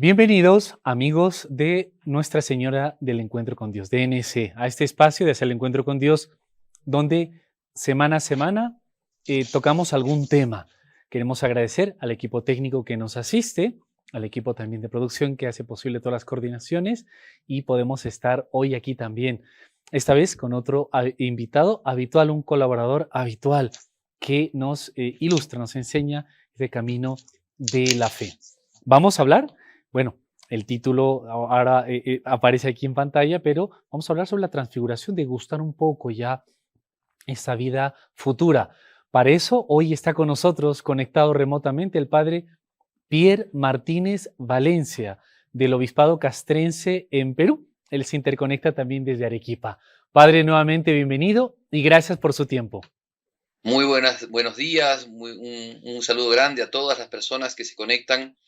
Bienvenidos, amigos de Nuestra Señora del Encuentro con Dios, DNC, a este espacio de Hacer el Encuentro con Dios, donde semana a semana tocamos algún tema. Queremos agradecer al equipo técnico que nos asiste, al equipo también de producción que hace posible todas las coordinaciones y podemos estar hoy aquí también, esta vez con otro invitado habitual, un colaborador habitual que nos ilustra, nos enseña este camino de la fe. Vamos a hablar. Bueno, el título ahora aparece aquí en pantalla, pero vamos a hablar sobre la transfiguración, degustar un poco ya esa vida futura. Para eso, hoy está con nosotros, conectado remotamente, el padre Pierre Martínez Valencia, del Obispado Castrense en Perú. Él se interconecta también desde Arequipa. Padre, nuevamente bienvenido y gracias por su tiempo. Muy buenos días, un saludo grande a todas las personas que se conectan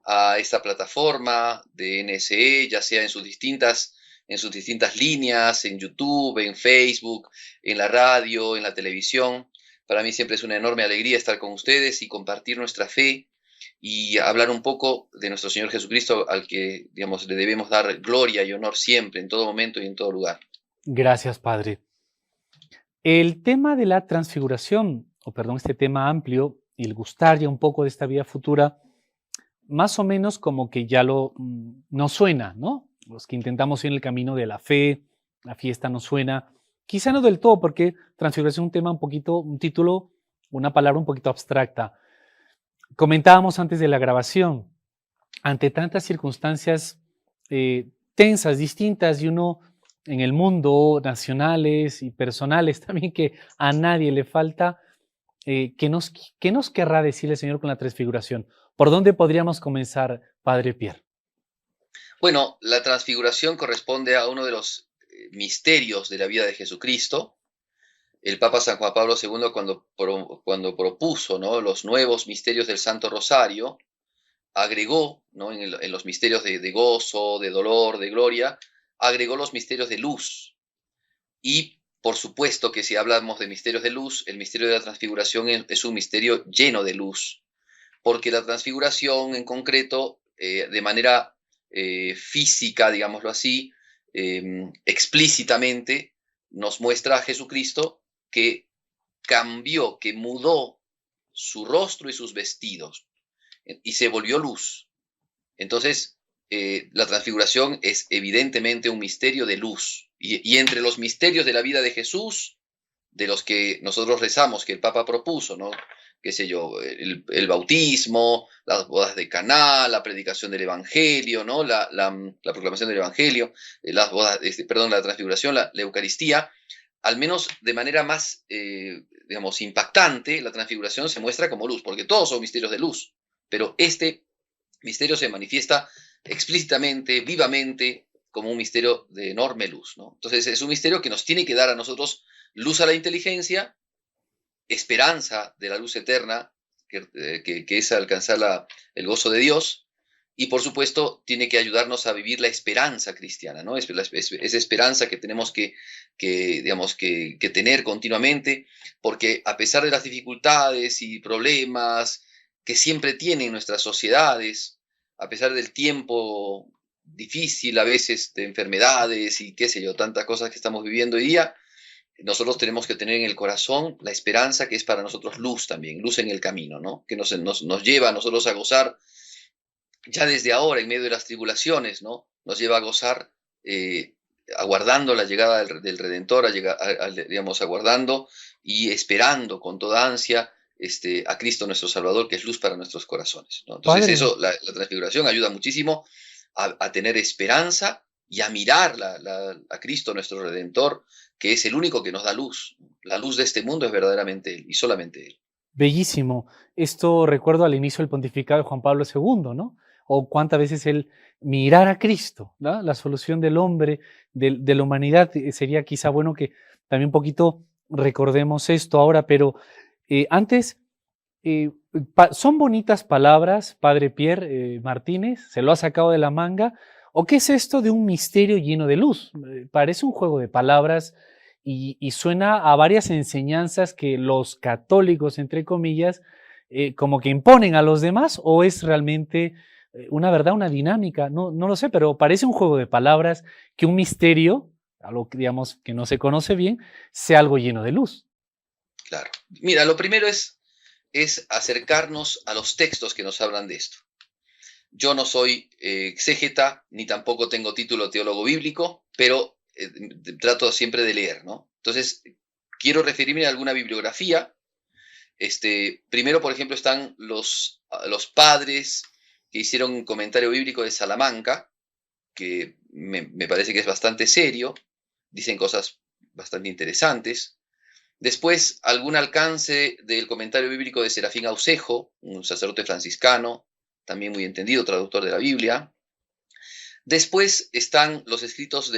a esta plataforma de NSE, ya sea en sus distintas líneas, en YouTube, en Facebook, en la radio, en la televisión. Para mí siempre es una enorme alegría estar con ustedes y compartir nuestra fe y hablar un poco de nuestro Señor Jesucristo, al que, digamos, le debemos dar gloria y honor siempre, en todo momento y en todo lugar. Gracias, Padre. El tema de la transfiguración, o perdón, este tema amplio, y el gustar ya un poco de esta vida futura, más o menos como que ya nos suena, ¿no? Los que intentamos ir en el camino de la fe, la fiesta nos suena, quizá no del todo, porque transfiguración es un tema un poquito, un título, una palabra un poquito abstracta. Comentábamos antes de la grabación, ante tantas circunstancias tensas, distintas, y uno en el mundo, nacionales y personales también, que a nadie le falta, ¿qué nos querrá decir el Señor con la transfiguración? ¿Por dónde podríamos comenzar, Padre Pierre? Bueno, la transfiguración corresponde a uno de los misterios de la vida de Jesucristo. El Papa San Juan Pablo II, cuando propuso, ¿no?, los nuevos misterios del Santo Rosario, agregó, ¿no?, en los misterios de gozo, de dolor, de gloria, agregó los misterios de luz. Y por supuesto que si hablamos de misterios de luz, el misterio de la transfiguración es un misterio lleno de luz, porque la transfiguración en concreto, de manera física, digámoslo así, explícitamente nos muestra a Jesucristo que cambió, que mudó su rostro y sus vestidos y se volvió luz. Entonces, la transfiguración es evidentemente un misterio de luz. Y entre los misterios de la vida de Jesús, de los que nosotros rezamos, que el Papa propuso, ¿no?, qué sé yo, el bautismo, las bodas de Caná, la predicación del Evangelio, ¿no?, la proclamación del Evangelio, las bodas, la transfiguración, la Eucaristía, al menos de manera más, digamos, impactante, la transfiguración se muestra como luz, porque todos son misterios de luz, pero este misterio se manifiesta explícitamente, vivamente, como un misterio de enorme luz, ¿no? Entonces es un misterio que nos tiene que dar a nosotros luz a la inteligencia, esperanza de la luz eterna, que es alcanzar el gozo de Dios, y por supuesto tiene que ayudarnos a vivir la esperanza cristiana, ¿no? Esa esperanza que tenemos digamos, que tener continuamente, porque a pesar de las dificultades y problemas que siempre tienen nuestras sociedades, a pesar del tiempo difícil a veces de enfermedades y qué sé yo, tantas cosas que estamos viviendo hoy día, nosotros tenemos que tener en el corazón la esperanza, que es para nosotros luz también, luz en el camino, ¿no?, que nos lleva a nosotros a gozar ya desde ahora, en medio de las tribulaciones, ¿no?, nos lleva a gozar aguardando la llegada del Redentor, digamos, aguardando y esperando con toda ansia a Cristo nuestro Salvador, que es luz para nuestros corazones, ¿no? Entonces Padre, eso, la transfiguración ayuda muchísimo a tener esperanza y a mirar a Cristo nuestro Redentor, que es el único que nos da luz. La luz de este mundo es verdaderamente Él y solamente Él. bellísimo. Esto recuerdo al inicio del pontificado de Juan Pablo II, ¿no? O cuántas veces él mirar a Cristo, ¿no? La solución del hombre, de la humanidad. Sería quizá bueno que también un poquito recordemos esto ahora, pero antes, eh, ¿son bonitas palabras, Padre Pierre Martínez? ¿Se lo ha sacado de la manga? ¿O qué es esto de un misterio lleno de luz? Parece un juego de palabras y suena a varias enseñanzas que los católicos, entre comillas, como que imponen a los demás, o es realmente una verdad, una dinámica, no lo sé, pero parece un juego de palabras que un misterio, algo que, digamos, que no se conoce bien, sea algo lleno de luz. Claro. Mira, lo primero es acercarnos a los textos que nos hablan de esto. Yo no soy exégeta, ni tampoco tengo título teólogo bíblico, pero trato siempre de leer, ¿no? Entonces, quiero referirme a alguna bibliografía. Primero, por ejemplo, están los padres que hicieron un comentario bíblico de Salamanca, que me parece que es bastante serio, dicen cosas bastante interesantes. Después, algún alcance del comentario bíblico de Serafín Aucejo, un sacerdote franciscano, también muy entendido, traductor de la Biblia. Después están los escritos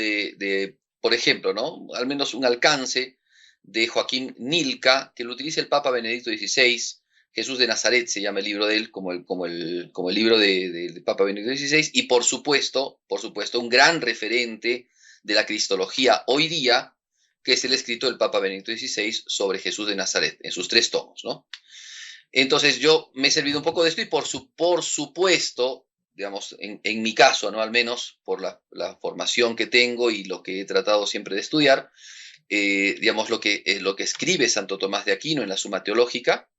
por ejemplo, ¿no? Al menos un alcance de Joaquín Nilka, que lo utiliza el Papa Benedicto XVI. Jesús de Nazaret se llama el libro de él, como el libro del Papa Benedicto XVI, y por supuesto, un gran referente de la cristología hoy día, que es el escrito del Papa Benedicto XVI sobre Jesús de Nazaret, en sus 3 tomos, ¿no? Entonces yo me he servido un poco de esto y por supuesto, digamos, en mi caso, ¿no? Al menos por la formación que tengo y lo que he tratado siempre de estudiar, digamos, lo que escribe Santo Tomás de Aquino en la Suma Teológica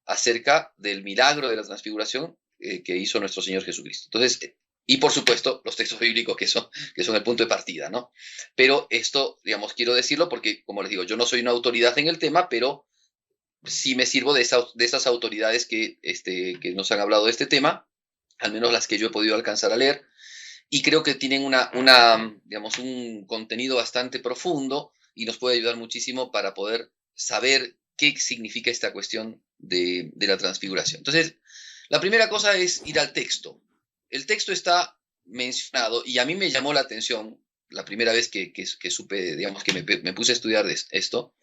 acerca del milagro de la transfiguración que hizo nuestro Señor Jesucristo. Entonces, y por supuesto, los textos bíblicos que son el punto de partida, ¿no? Pero esto, digamos, quiero decirlo porque, como les digo, yo no soy una autoridad en el tema, pero sí me sirvo de esas autoridades que nos han hablado de este tema, al menos las que yo he podido alcanzar a leer, y creo que tienen digamos, un contenido bastante profundo y nos puede ayudar muchísimo para poder saber qué significa esta cuestión de la transfiguración. Entonces, la primera cosa es ir al texto. El texto está mencionado y a mí me llamó la atención la primera vez que supe, digamos, que me puse a estudiar de esto,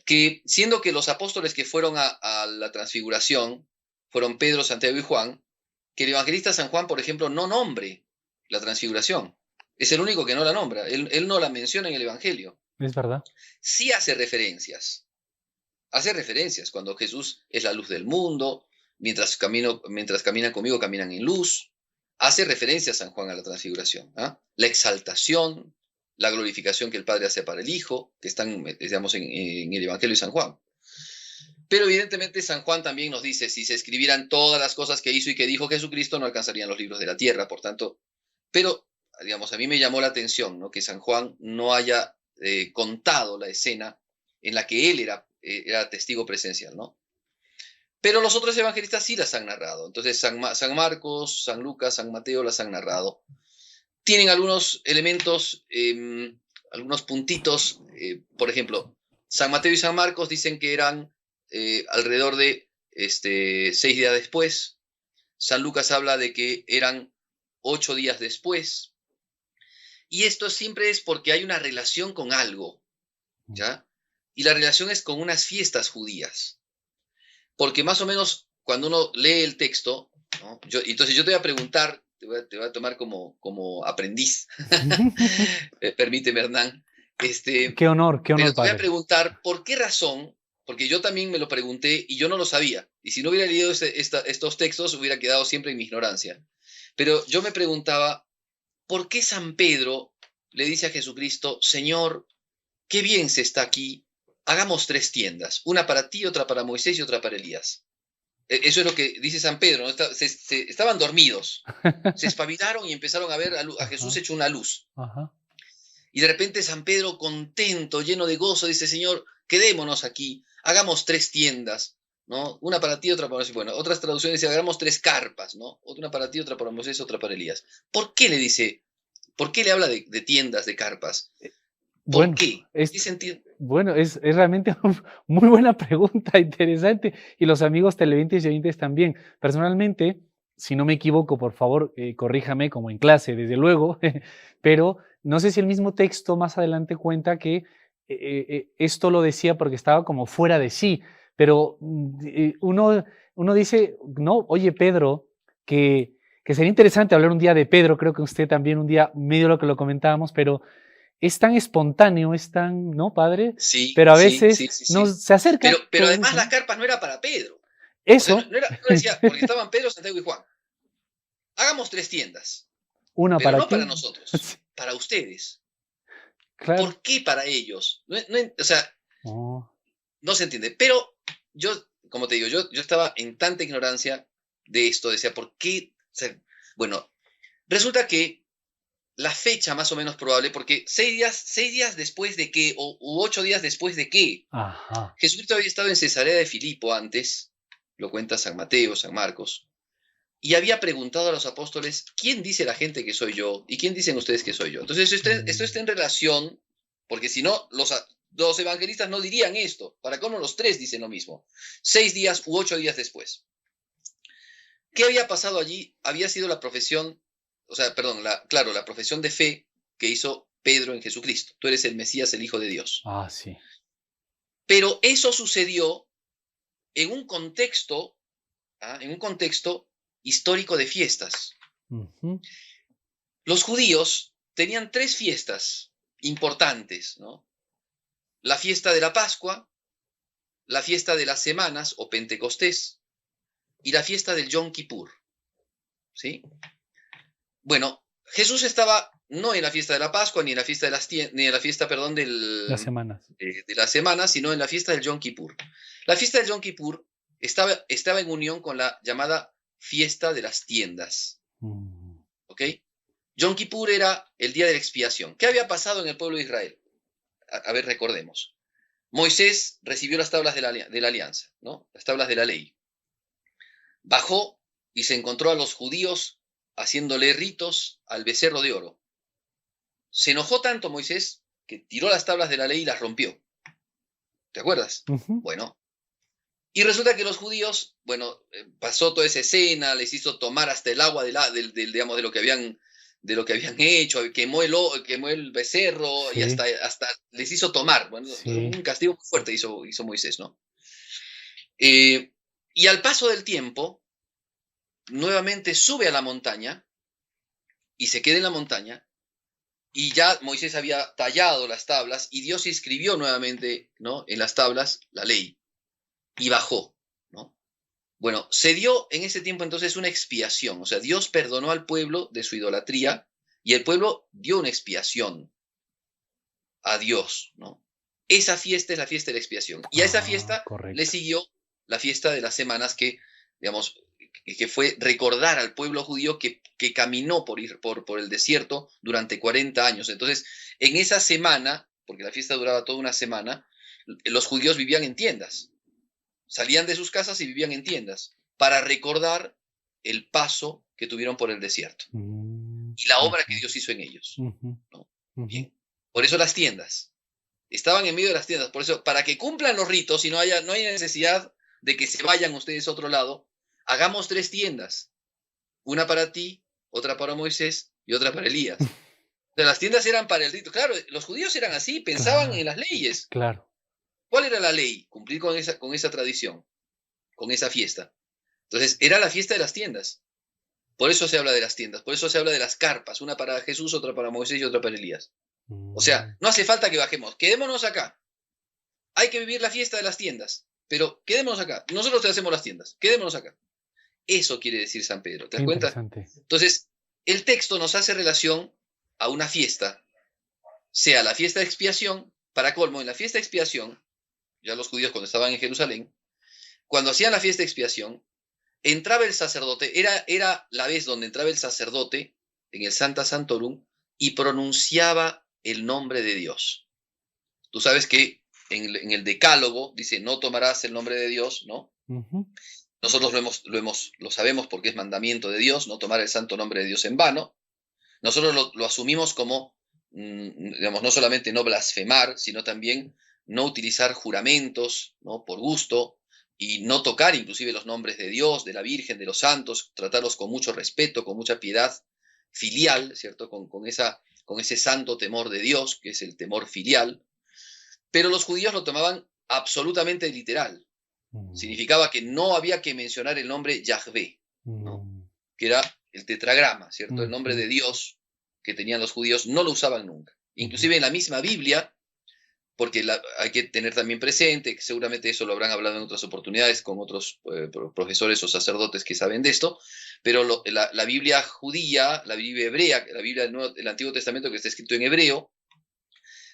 que siendo que los apóstoles que fueron a la transfiguración fueron Pedro, Santiago y Juan, que el evangelista San Juan, por ejemplo, no nombre la transfiguración. Es el único que no la nombra. Él no la menciona en el evangelio. Es verdad. Sí hace referencias. Hace referencias cuando Jesús es la luz del mundo, mientras caminan conmigo, caminan en luz. Hace referencia San Juan a la transfiguración. ¿Ah? La exaltación, la glorificación que el Padre hace para el Hijo, que están, digamos, en el Evangelio de San Juan. Pero evidentemente San Juan también nos dice, si se escribieran todas las cosas que hizo y que dijo Jesucristo, no alcanzarían los libros de la tierra, por tanto. Pero, digamos, a mí me llamó la atención, ¿no?, que San Juan no haya contado la escena en la que él era testigo presencial, ¿no? Pero los otros evangelistas sí las han narrado. Entonces San Marcos, San Lucas, San Mateo las han narrado. Tienen algunos elementos, algunos puntitos, por ejemplo, San Mateo y San Marcos dicen que eran alrededor de 6 días después. San Lucas habla de que eran 8 días después. Y esto siempre es porque hay una relación con algo, ¿ya? Y la relación es con unas fiestas judías. Porque más o menos cuando uno lee el texto, ¿no? Entonces yo te voy a preguntar, te voy a tomar como aprendiz. Permíteme, Hernán. Qué honor, pero te voy padre. a preguntar por qué razón, porque yo también me lo pregunté y yo no lo sabía. Y si no hubiera leído estos textos, hubiera quedado siempre en mi ignorancia. Pero yo me preguntaba, ¿por qué San Pedro le dice a Jesucristo, Señor, qué bien se está aquí, hagamos 3 tiendas, una para ti, otra para Moisés y otra para Elías? Eso es lo que dice San Pedro, ¿no? Estaban dormidos, se espabilaron y empezaron a ver a Jesús hecho una luz. Ajá. Y de repente San Pedro, contento, lleno de gozo, dice, Señor, quedémonos aquí, hagamos 3 tiendas, ¿no? Una para ti, otra para Moisés. Bueno, otras traducciones dicen, hagamos 3 carpas, ¿no? Una para ti, otra para Moisés, otra para Elías. ¿Por qué le dice, por qué le habla de tiendas, de carpas? ¿Por qué? ¿Qué sentido? Bueno, es realmente muy buena pregunta, interesante. Y los amigos televidentes y oyentes también. Personalmente, si no me equivoco, por favor, corríjame como en clase, desde luego, pero no sé si el mismo texto más adelante cuenta que esto lo decía porque estaba como fuera de sí, pero uno dice, no, oye Pedro, que sería interesante hablar un día de Pedro, creo que usted también un día medio lo que lo comentábamos, pero es tan espontáneo, es tan, ¿no, padre? Sí. Pero a veces no se acerca. Pero además ¿no? Las carpas no era para Pedro. Eso. O sea, no decía, porque estaban Pedro, Santiago y Juan. hagamos 3 tiendas, ¿Una pero para no para qué? nosotros, para ustedes. Claro. ¿Por qué para ellos? O sea, Oh, no se entiende. Pero yo, como te digo, yo estaba en tanta ignorancia de esto, decía, ¿por qué? O sea, bueno, resulta que la fecha más o menos probable, porque 6 días después de qué, u 8 días después de qué, ajá. Jesucristo había estado en Cesarea de Filipo antes, lo cuenta San Mateo, San Marcos, y había preguntado a los apóstoles, ¿quién dice la gente que soy yo? ¿Y quién dicen ustedes que soy yo? Entonces, esto está en relación, porque si no, los evangelistas no dirían esto. Para cómo los 3 dicen lo mismo. 6 días u 8 días después. ¿Qué había pasado allí? Había sido la profesión, o sea, perdón, la profesión de fe que hizo Pedro en Jesucristo. Tú eres el Mesías, el Hijo de Dios. Ah, sí. Pero eso sucedió en un contexto, en un contexto histórico de fiestas. Ujú. Los judíos tenían 3 fiestas importantes, ¿no? La fiesta de la Pascua, la fiesta de las semanas o Pentecostés y la fiesta del Yom Kippur, ¿sí? Bueno, Jesús estaba no en la fiesta de la Pascua ni en la fiesta ni en la fiesta, perdón, Las semanas. de la semana, sino en la fiesta del Yom Kippur. La fiesta del Yom Kippur estaba en unión con la llamada fiesta de las tiendas, Mm, ¿ok? Yom Kippur era el día de la expiación. ¿Qué había pasado en el pueblo de Israel? A ver, recordemos. Moisés recibió las tablas de la alianza, ¿no? Las tablas de la ley. Bajó y se encontró a los judíos haciéndole ritos al becerro de oro. Se enojó tanto Moisés que tiró las tablas de la ley y las rompió. ¿Te acuerdas? ujú. Bueno, y resulta que los judíos, bueno, pasó toda esa escena, les hizo tomar hasta el agua digamos, de lo que habían hecho, quemó el becerro y Sí, hasta les hizo tomar. Bueno, sí. un castigo muy fuerte hizo Moisés, ¿no? Eh, y al paso del tiempo, nuevamente sube a la montaña y se queda en la montaña. Y ya Moisés había tallado las tablas y Dios escribió nuevamente, ¿no?, en las tablas la ley y bajó, ¿no? Bueno, se dio en ese tiempo entonces una expiación, o sea, Dios perdonó al pueblo de su idolatría y el pueblo dio una expiación a Dios, ¿no? Esa fiesta es la fiesta de la expiación. Y a esa Ah, fiesta le correcto. siguió la fiesta de las semanas que, digamos, que fue recordar al pueblo judío que caminó por el desierto durante 40 años. Entonces, en esa semana, porque la fiesta duraba toda una semana, los judíos vivían en tiendas. Salían de sus casas y vivían en tiendas para recordar el paso que tuvieron por el desierto Mm, y la obra que ujú, Dios hizo en ellos, ujú, ¿no? ujú. Bien. Por eso las tiendas. Estaban en medio de las tiendas. Por eso, para que cumplan los ritos y no haya necesidad de que se vayan ustedes a otro lado, hagamos 3 tiendas. Una para ti, otra para Moisés y otra para Elías. O sea, las tiendas eran para el rito. Claro, los judíos eran así, pensaban en Claro, las leyes. claro. ¿Cuál era la ley? Cumplir con esa tradición, con esa fiesta. Entonces, era la fiesta de las tiendas. Por eso se habla de las tiendas, por eso se habla de las carpas, una para Jesús, otra para Moisés y otra para Elías. O sea, Mm, no hace falta que bajemos, quedémonos acá. Hay que vivir la fiesta de las tiendas, pero quedémonos acá. Nosotros te hacemos las tiendas, quedémonos acá. Eso quiere decir San Pedro, ¿te qué das cuenta? interesante. Entonces, el texto nos hace relación a una fiesta, sea la fiesta de expiación, para colmo, en la fiesta de expiación, ya los judíos cuando estaban en Jerusalén, cuando hacían la fiesta de expiación, entraba el sacerdote, era la vez donde entraba el sacerdote en el Sancta Sanctorum y pronunciaba el nombre de Dios. Tú sabes que en el Decálogo dice, no tomarás el nombre de Dios, ¿no? Ujú. Nosotros lo sabemos porque es mandamiento de Dios, no tomar el santo nombre de Dios en vano. Nosotros lo asumimos como, digamos, no solamente no blasfemar, sino también no utilizar juramentos, ¿no?, por gusto, y no tocar inclusive los nombres de Dios, de la Virgen, de los santos, tratarlos con mucho respeto, con mucha piedad filial, ¿cierto? Con ese santo temor de Dios, que es el temor filial. Pero los judíos lo tomaban absolutamente literal. Mm, Significaba que no había que mencionar el nombre Yahvé, ¿no?, mm, que era el tetragrama, ¿cierto? El nombre ujú, de Dios que tenían los judíos no lo usaban nunca. ujú. Inclusive en la misma Biblia, porque hay que tener también presente, que seguramente eso lo habrán hablado en otras oportunidades con otros profesores o sacerdotes que saben de esto, Pero la Biblia judía, la Biblia hebrea, la Biblia del Antiguo Testamento que está escrito en hebreo,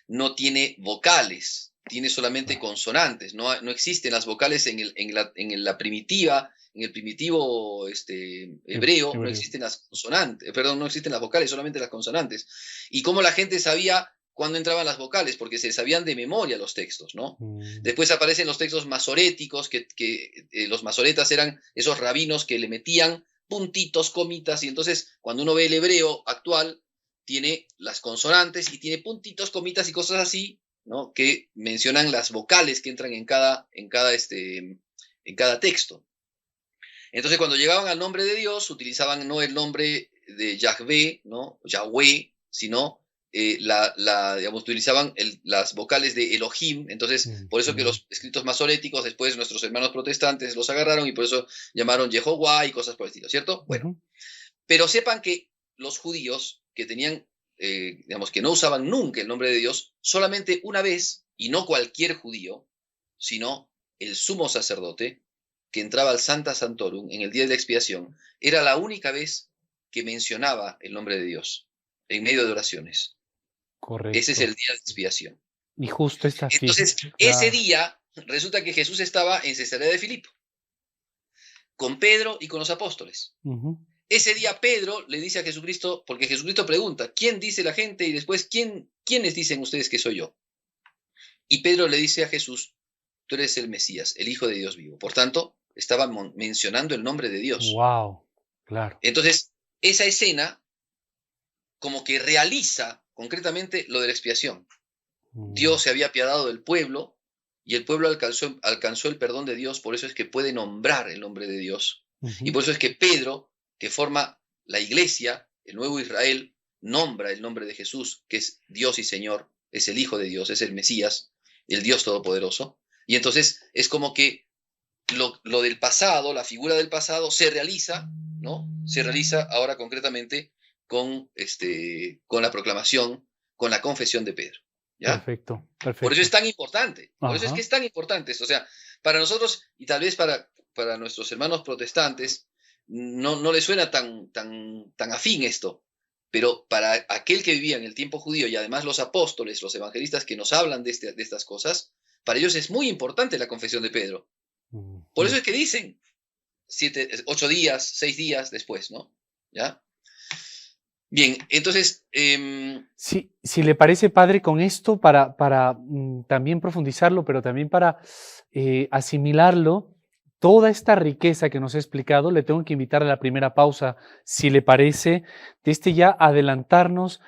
no tiene vocales, tiene solamente consonantes, no existen las vocales en la primitiva, en el primitivo hebreo, no existen las consonantes, perdón, no existen las vocales, solamente las consonantes. ¿Y cómo la gente sabía cuándo entraban las vocales? Porque se sabían de memoria los textos, ¿no? Después aparecen los textos masoréticos, que los masoretas eran esos rabinos que le metían puntitos, comitas, y entonces cuando uno ve el hebreo actual, tiene las consonantes y tiene puntitos, comitas y cosas así, ¿no? Que mencionan las vocales que entran en cada texto. Entonces, cuando llegaban al nombre de Dios, utilizaban no el nombre de Yahvé, ¿no? Yahweh, sino digamos, utilizaban las vocales de Elohim. Entonces, por eso que los escritos masoréticos, después nuestros hermanos protestantes los agarraron y por eso llamaron Jehová y cosas por el estilo, ¿cierto? Bueno, pero sepan que los judíos que tenían, digamos, que no usaban nunca el nombre de Dios, solamente una vez, y no cualquier judío, sino el sumo sacerdote, que entraba al Sancta Sanctorum en el día de la expiación, era la única vez que mencionaba el nombre de Dios en medio de oraciones. Correcto. Ese es el día de expiación. Y justo esta fiesta. Entonces, ese día, resulta que Jesús estaba en Cesarea de Filipo, con Pedro y con los apóstoles. Ese día Pedro le dice a Jesucristo, porque Jesucristo pregunta, ¿quién dice la gente? Y después, ¿quiénes dicen ustedes que soy yo? Y Pedro le dice a Jesús, tú eres el Mesías, el Hijo de Dios vivo. Por tanto, estaba mencionando el nombre de Dios. Wow, claro. Entonces, esa escena como que realiza concretamente lo de la expiación. Dios se había apiadado del pueblo y el pueblo alcanzó el perdón de Dios, por eso es que puede nombrar el nombre de Dios. Y por eso es que Pedro, que forma la iglesia, el nuevo Israel, nombra el nombre de Jesús, que es Dios y Señor, es el Hijo de Dios, es el Mesías, el Dios Todopoderoso. Y entonces es como que lo del pasado, la figura del pasado, se realiza, ¿no? Se realiza ahora concretamente con la proclamación, con la confesión de Pedro. ¿Ya? Perfecto. Por eso es tan importante. Por eso es que es tan importante esto. O sea, para nosotros y tal vez para nuestros hermanos protestantes, no les suena tan afín esto, pero para aquel que vivía en el tiempo judío y además los apóstoles, los evangelistas que nos hablan de estas cosas, para ellos es muy importante la confesión de Pedro. Por eso es que dicen 8 días, 6 días después, ¿no? ¿Ya? Bien, entonces... Si le parece, padre, con esto, para también profundizarlo, pero también para asimilarlo, toda esta riqueza que nos ha explicado, le tengo que invitar a la primera pausa, si le parece, ya adelantarnos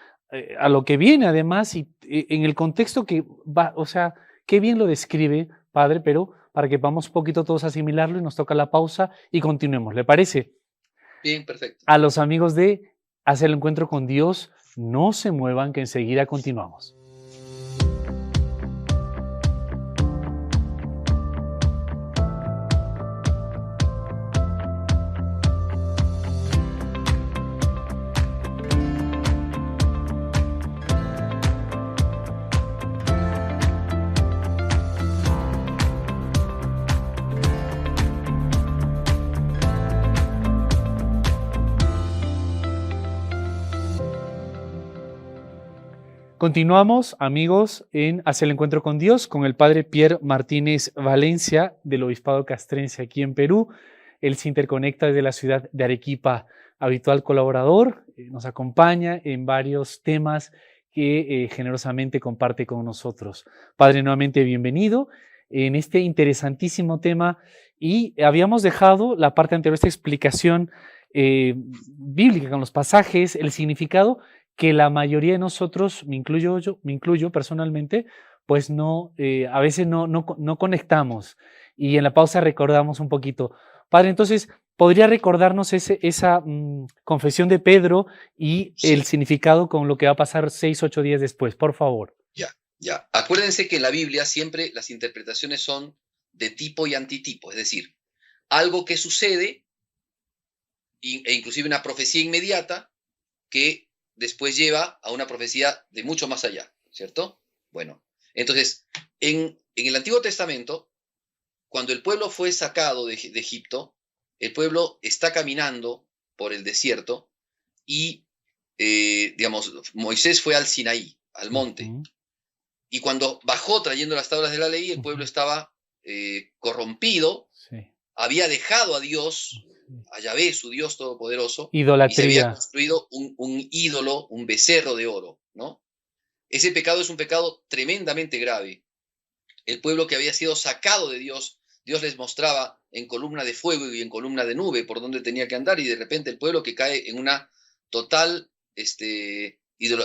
a lo que viene además, y en el contexto que va, o sea, qué bien lo describe, padre, pero para que vamos un poquito todos a asimilarlo y nos toca la pausa y continuemos, ¿le parece? Bien, perfecto. A los amigos de Hacia el Encuentro con Dios, no se muevan, que enseguida continuamos. Continuamos, amigos, en Hacia el Encuentro con Dios con el padre Pierre Martínez Valencia del Obispado Castrense aquí en Perú. Él se interconecta desde la ciudad de Arequipa, habitual colaborador, nos acompaña en varios temas que generosamente comparte con nosotros. Padre, nuevamente bienvenido en este interesantísimo tema y habíamos dejado la parte anterior, esta explicación bíblica con los pasajes, el significado que la mayoría de nosotros, me incluyo personalmente, pues no, a veces no conectamos y en la pausa recordamos un poquito. Padre, entonces, ¿podría recordarnos esa confesión de Pedro y el significado con lo que va a pasar 6, 8 días después, por favor? Ya. Acuérdense que en la Biblia siempre las interpretaciones son de tipo y antitipo, es decir, algo que sucede e inclusive una profecía inmediata que después lleva a una profecía de mucho más allá, ¿cierto? Bueno, entonces, en el Antiguo Testamento, cuando el pueblo fue sacado de Egipto, el pueblo está caminando por el desierto y, digamos, Moisés fue al Sinaí, al monte. Ujú, Y cuando bajó trayendo las tablas de la ley, el pueblo ujú. estaba corrompido, Sí, había dejado a Dios, sí. a Yahvé, su Dios todopoderoso, y se había Idolatría. construido un ídolo, un becerro de oro, ¿no? Ese pecado es un pecado tremendamente grave. El pueblo que había sido sacado de Dios, Dios les mostraba en columna de fuego y en columna de nube por dónde tenía que andar, y de repente el pueblo que cae en una total,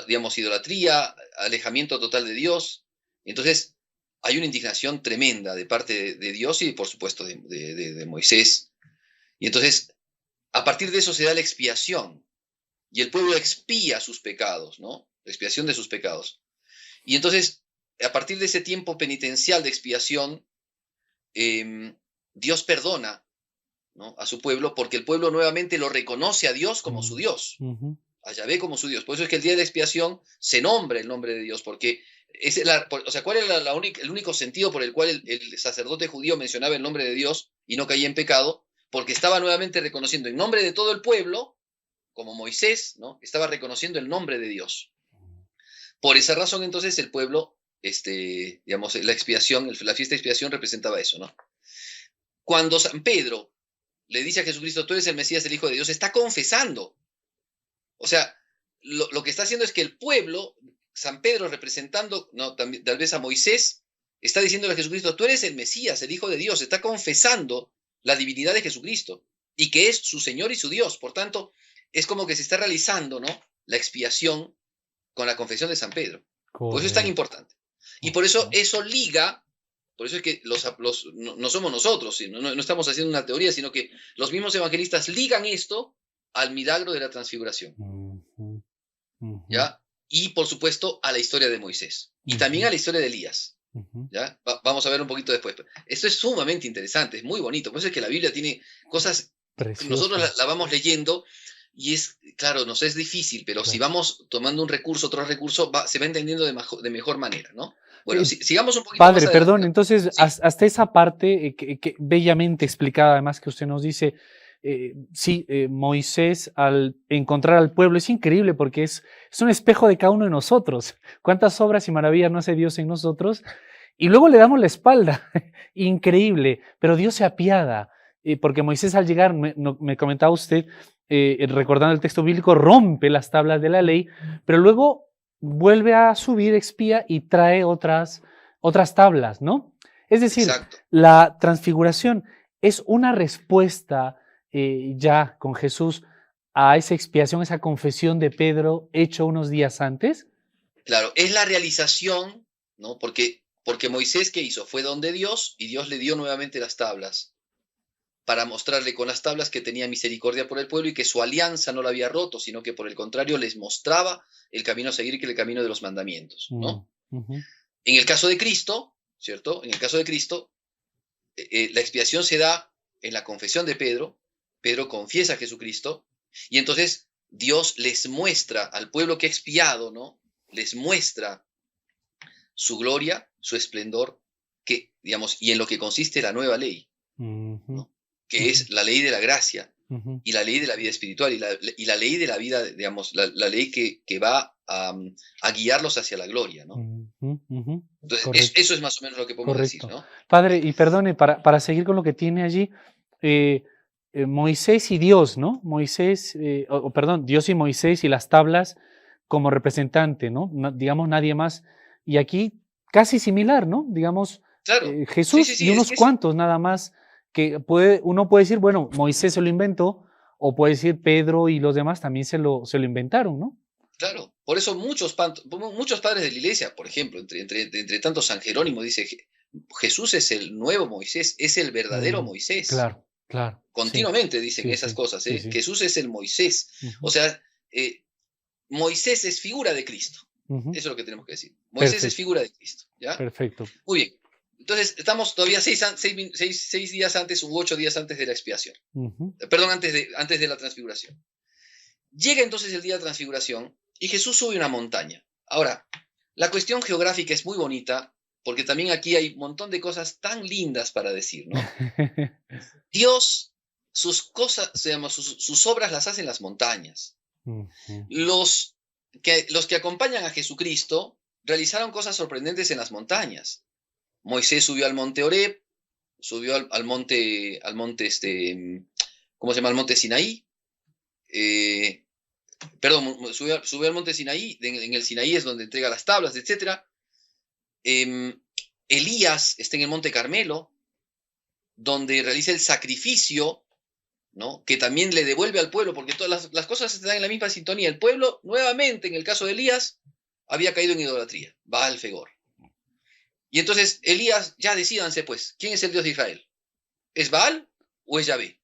digamos, idolatría, alejamiento total de Dios. Entonces, hay una indignación tremenda de parte de Dios y, por supuesto, de Moisés. Y entonces, a partir de eso se da la expiación, y el pueblo expía sus pecados, ¿no? La expiación de sus pecados. Y entonces, a partir de ese tiempo penitencial de expiación, Dios perdona, ¿no?, a su pueblo, porque el pueblo nuevamente lo reconoce a Dios como su Mm, Dios, ujú. a Yahvé como su Dios. Por eso es que el día de la expiación se nombra el nombre de Dios, porque o sea, ¿cuál era el único sentido por el cual el sacerdote judío mencionaba el nombre de Dios y no caía en pecado? Porque estaba nuevamente reconociendo en nombre de todo el pueblo, como Moisés, ¿no?, estaba reconociendo el nombre de Dios. Por esa razón, entonces, el pueblo, digamos, la expiación, la fiesta de expiación representaba eso, ¿no? Cuando San Pedro le dice a Jesucristo, tú eres el Mesías, el Hijo de Dios, está confesando. O sea, lo que está haciendo es que el pueblo, San Pedro representando, no, también, tal vez a Moisés, está diciéndole a Jesucristo, tú eres el Mesías, el Hijo de Dios, está confesando la divinidad de Jesucristo y que es su Señor y su Dios. Por tanto, es como que se está realizando, ¿no?, la expiación con la confesión de San Pedro. Por eso es tan Correcto. importante. Y por eso Ujú. eso liga, por eso es que no somos nosotros, no estamos haciendo una teoría, sino que los mismos evangelistas ligan esto al milagro de la transfiguración, Ujú, ujú, ¿ya? Y por supuesto a la historia de Moisés. Y también ujú, a la historia de Elías, ujú. ¿ya? Vamos a ver un poquito después. Esto es sumamente interesante, es muy bonito. Por eso es que la Biblia tiene cosas, nosotros Precioso, la vamos leyendo y es, claro, nos es difícil, pero si claro. vamos tomando un recurso, otro recurso, se va entendiendo de mejor manera, ¿no? Bueno, Eh, sigamos un poquito más Padre, adelante. perdón, entonces Sí, hasta esa parte que bellamente explicada, además que usted nos dice, sí, Moisés al encontrar al pueblo es increíble porque es un espejo de cada uno de nosotros. Cuántas obras y maravillas no hace Dios en nosotros y luego le damos la espalda. Increíble, pero Dios se apiada, porque Moisés al llegar, me comentaba usted, recordando el texto bíblico, rompe las tablas de la ley, pero luego vuelve a subir, expía y trae otras tablas, ¿no? Es decir, exacto. la transfiguración es una respuesta ya con Jesús a esa expiación, esa confesión de Pedro hecho unos días antes. Claro, es la realización, ¿no? Porque Moisés, ¿qué hizo? Fue donde Dios y Dios le dio nuevamente las tablas para mostrarle con las tablas que tenía misericordia por el pueblo y que su alianza no la había roto, sino que por el contrario les mostraba el camino a seguir, que era el camino de los mandamientos, Mm, ¿no? ujú, En el caso de Cristo, ¿cierto? En el caso de Cristo, la expiación se da en la confesión de Pedro. Pedro confiesa a Jesucristo y entonces Dios les muestra al pueblo que ha expiado, ¿no? Les muestra su gloria, su esplendor, que, digamos, y en lo que consiste la nueva ley, ujú, ¿no?, que ujú, es la ley de la gracia ujú. y la ley de la vida espiritual y la ley de la vida, digamos, la ley que va a guiarlos hacia la gloria, ¿no? Ujú, ujú. Entonces, Correcto, eso es más o menos lo que podemos decir, correcto. ¿no? Padre, y perdone, para seguir con lo que tiene allí, eh, Moisés y Dios, ¿no? Moisés, perdón, Dios y Moisés y las tablas como representante, ¿no? Digamos nadie más. Y aquí casi similar, ¿no? Digamos, Claro, sí, sí, Jesús y sí, es unos que es, cuantos nada más que uno puede decir, bueno, Moisés se lo inventó, o puede decir Pedro y los demás también se lo inventaron, ¿no? claro, por eso muchos padres de la iglesia, por ejemplo, entre tantos San Jerónimo dice, Jesús es el nuevo Moisés, es el verdadero Mm, Moisés. claro, claro, sí, Continuamente dicen sí, esas sí, cosas, sí, ¿eh? sí. Jesús es el Moisés. O Ujú, sea, Moisés es figura de Cristo. ujú. Eso es lo que tenemos que decir. Moisés es Perfecto, figura de Cristo, ¿ya? perfecto. Muy bien. Entonces, estamos todavía 6 días antes u 8 días antes de la expiación. Ujú, Perdón, antes de la transfiguración. Llega entonces el día de transfiguración y Jesús sube una montaña. Ahora, la cuestión geográfica es muy bonita porque también aquí hay un montón de cosas tan lindas para decir, ¿no? Dios sus cosas, digamos, sus obras las hacen las montañas. Ujú. Los que acompañan a Jesucristo realizaron cosas sorprendentes en las montañas. Moisés subió al monte Horeb, subió al monte, ¿cómo se llama? Al monte Sinaí. Perdón, subió al monte Sinaí, en el Sinaí es donde entrega las tablas, etc. Elías está en el monte Carmelo, donde realiza el sacrificio, ¿no? Que también le devuelve al pueblo, porque todas las cosas están en la misma sintonía. El pueblo, nuevamente, en el caso de Elías, había caído en idolatría, Baal Fegor. Y entonces Elías, ya decídanse pues, ¿quién es el Dios de Israel? ¿Es Baal o es Yahvé?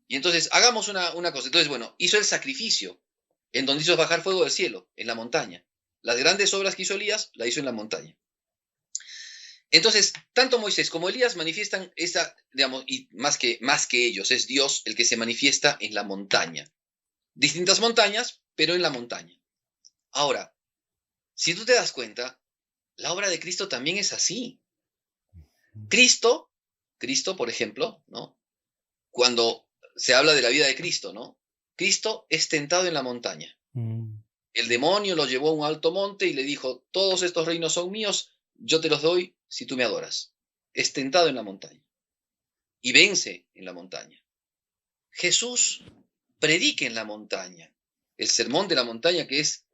Y entonces hagamos una cosa. Entonces, bueno, hizo el sacrificio, en donde hizo bajar fuego del cielo, en la montaña. Las grandes obras que hizo Elías, la hizo en la montaña. Entonces, tanto Moisés como Elías manifiestan esa, digamos, y más que ellos, es Dios el que se manifiesta en la montaña. Distintas montañas, pero en la montaña. Ahora, si tú te das cuenta, la obra de Cristo también es así. Cristo, por ejemplo, ¿no? Cuando se habla de la vida de Cristo, ¿no? Cristo es tentado en la montaña. El demonio lo llevó a un alto monte y le dijo, todos estos reinos son míos, yo te los doy si tú me adoras. Es tentado en la montaña y vence en la montaña. Jesús predica en la montaña. El sermón de la montaña, que es,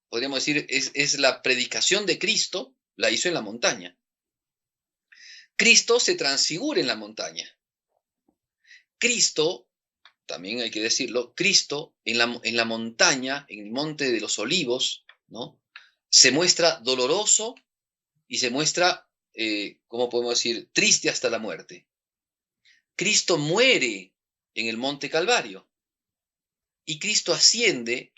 podríamos decir, es la predicación de Cristo, la hizo en la montaña. Cristo se transfigura en la montaña. Cristo, también hay que decirlo, Cristo en la montaña, en el monte de los olivos, ¿no? Se muestra doloroso y se muestra, ¿cómo podemos decir?, triste hasta la muerte. Cristo muere en el monte Calvario y Cristo asciende